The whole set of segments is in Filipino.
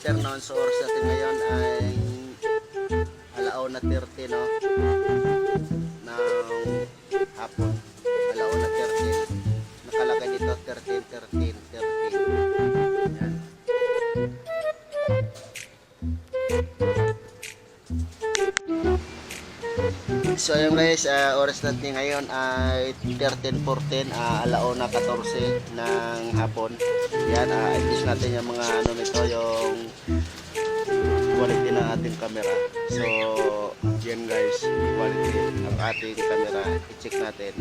afternoon. So oras natin ngayon ay 1:30 no? Ng hapon. 1:30. Nakalagay dito 13. Yan. So ayun guys, oras natin ngayon ay 13:14, 1:14 ng hapon. Yan, adjust natin yung mga ano nito, yung quality ng ating camera. So yan guys, quality ng ating camera. I-check natin.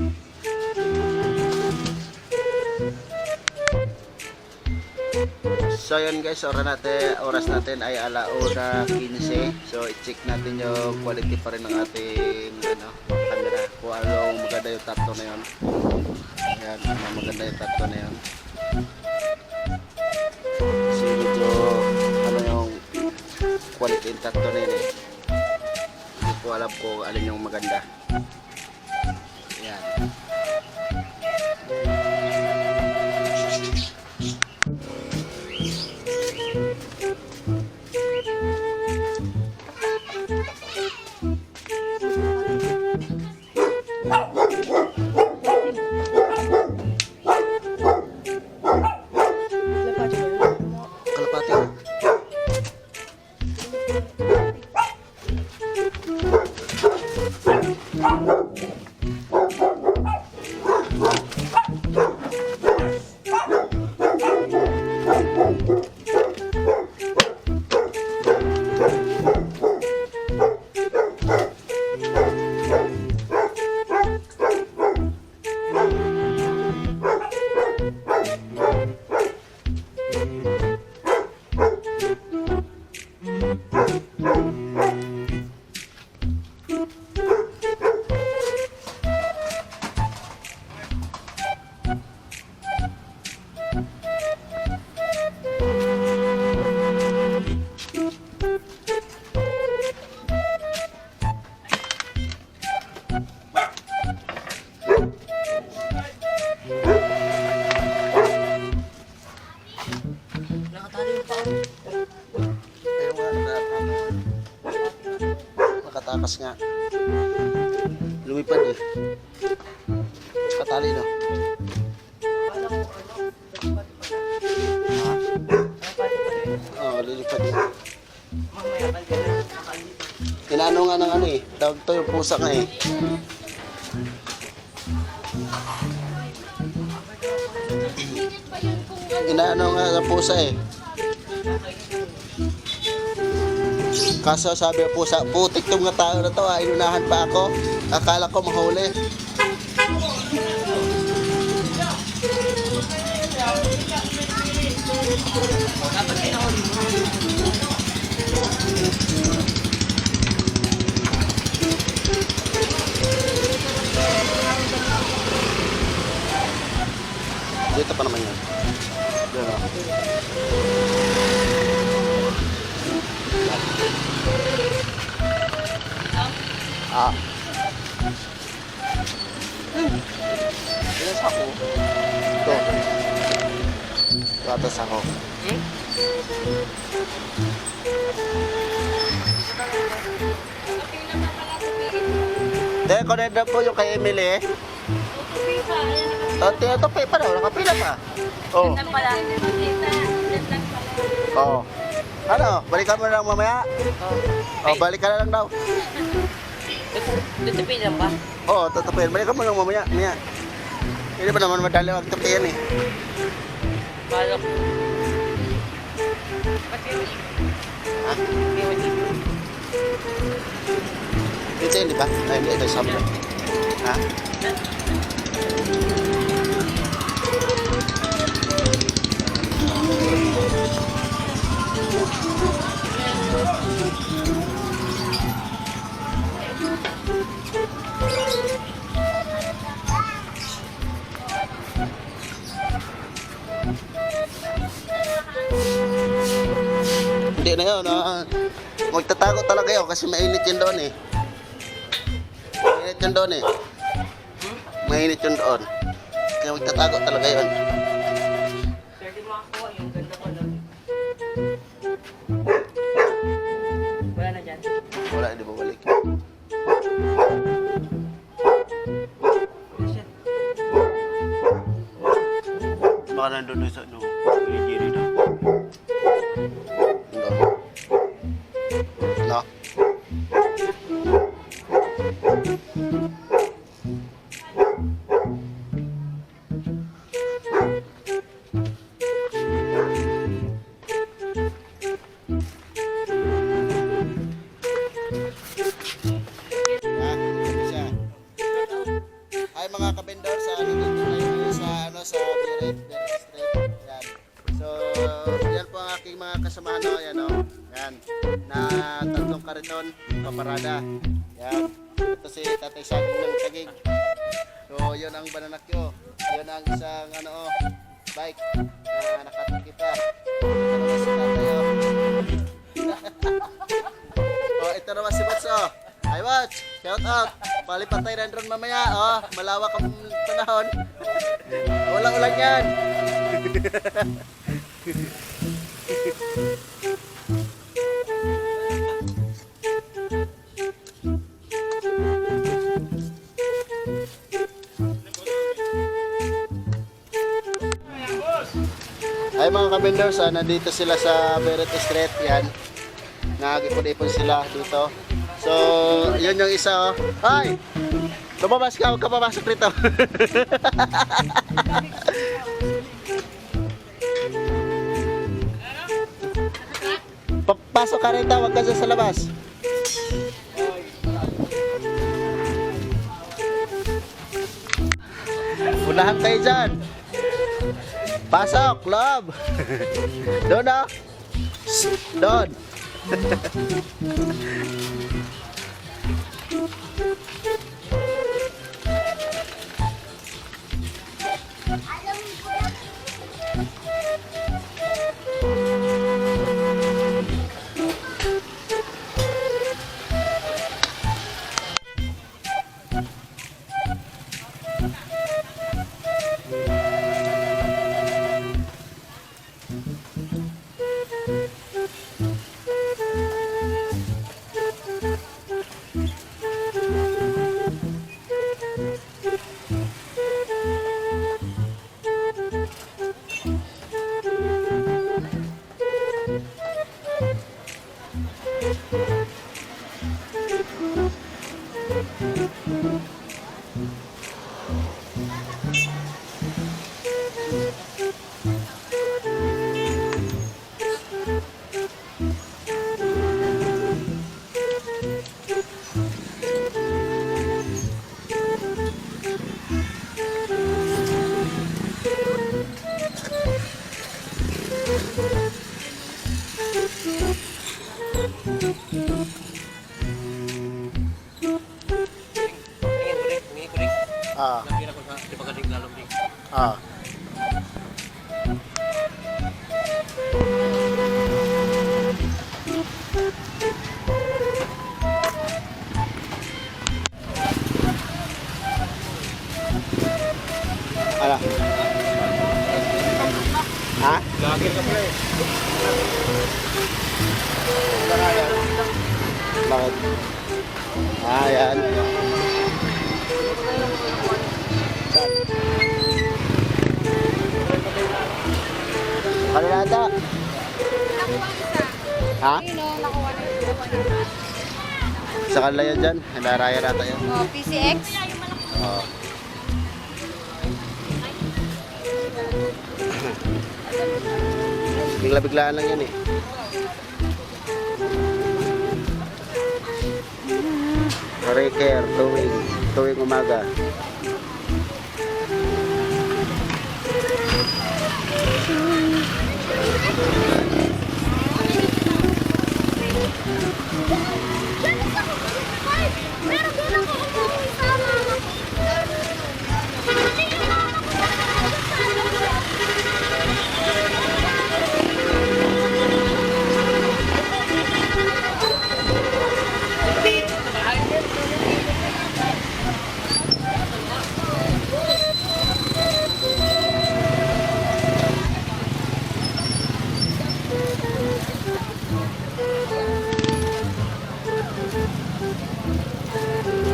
So yun guys, oras natin ay 1:15. So i-check natin yung quality pa rin ng ating camera. Kung anong maganda yung tatlo na yun. Ayan, maganda yung tatlo na yun. Kasi medyo yung quality yung tatlo na yun eh. Hindi ko alam kung alin yung maganda. Ayan. Kalapati. Nakatakas nga. Lumipad eh. Katali no. Oo, lilipad eh. Inaano nga ng ano eh. Tawag to yung pusa nga eh. Inaano nga ng pusa eh. Kaso sabi ng pusa, putik tong nga tao na to, inunahan pa ako. Akala ko mahuli. Dito pa naman yan. Dito. Ilan sa ako? Ito. Gatas ako. Dahil connect na po yung kay Emily. Ito pa daw, nakapila pa. Oo. Oo. Ano, balikan mo na lang mamaya? Oo, balikan na lang daw. Tutupin lang ba? Oo, tutupin. Balikan mo lang mamaya. Hindi pa naman madali magtupian eh. Balok. Ha? Ito yun, di ba? Ay, hindi. Ito yung sabla. Ha? Hindi na yun. Magtatago talaga yun kasi mainit yun doon eh. Mainit yun doon eh. Mainit yun doon. Kaya magtatago talaga yun. Pwede makakuha yung ganda ko lang. Wala, hindi mo balik. Baka nandun sa ano, Jerry na. No? Ay mga kabendor sa nandito tayo sa sa Biret Street. Yan. So, yan po ang aking mga kasamahan yan Yan. Na tatlong kariton paparada. Yan. Ito si Tatay Saging ng Tagig. So, yun ang bananakyo. Yun ang isang bike na nakatakita. Ito naman si Tatay ito naman si Bats Hi Watch, shout out. Palipat tayo ng drone mamaya, malawak ang panahon. Walang ulan yan. Ay mga kabendors, nandito sila sa Biret Street, yan. Nag-ipon-ipon sila dito. So, yun yung isa Ay! Lumabas ka, huwag ka papasok rito. Papasok ka rito, huwag ka dyan sa labas. Unahan kayo dyan. Pasok, love. Doon Doon. Ala. Ha? Lagi ka pala eh. Bakit? Yan. Ano na ito? Ha? Nakuha na isa. Sa kanila yan dyan. Nalaraya nata yan. PCX? Oo. Bigla-biglaan lang yan eh. Reker, tuwing umaga. Meron din ako umuwi sa mama ko.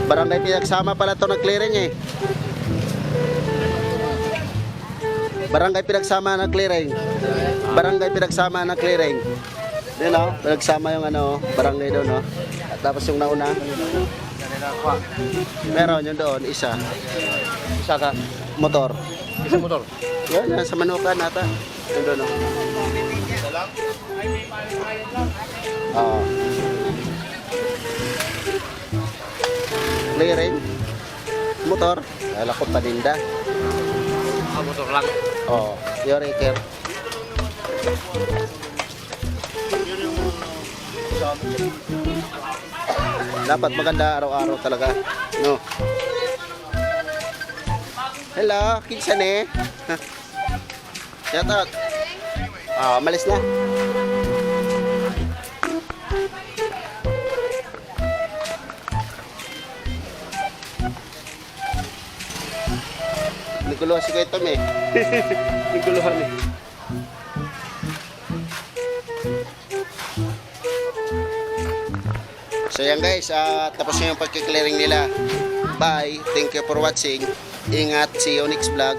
Barangay pinagsama pala to ng clearing eh. Barangay pinagsama ng clearing. Barangay pinagsama ng clearing. Yun o, pinagsama yung ano, barangay doon o. At tapos yung nauna. Meron yun doon, isa. Isa ka. Motor. Isa motor. Yan, yan, sa Manukan ata. Yun doon o. Oo. Clearing. Motor. Kala ko paninda. Motor lang. Oo. Yung Riker. Dapat maganda araw-araw talaga. No. Hello, kinsan eh. Shout out. Malis na. Naguluhan si Kuya Tom eh. Naguluhan eh. So yan guys, tapos na yung pagkiklearing nila. Bye, thank you for watching. Ingat, see you next vlog.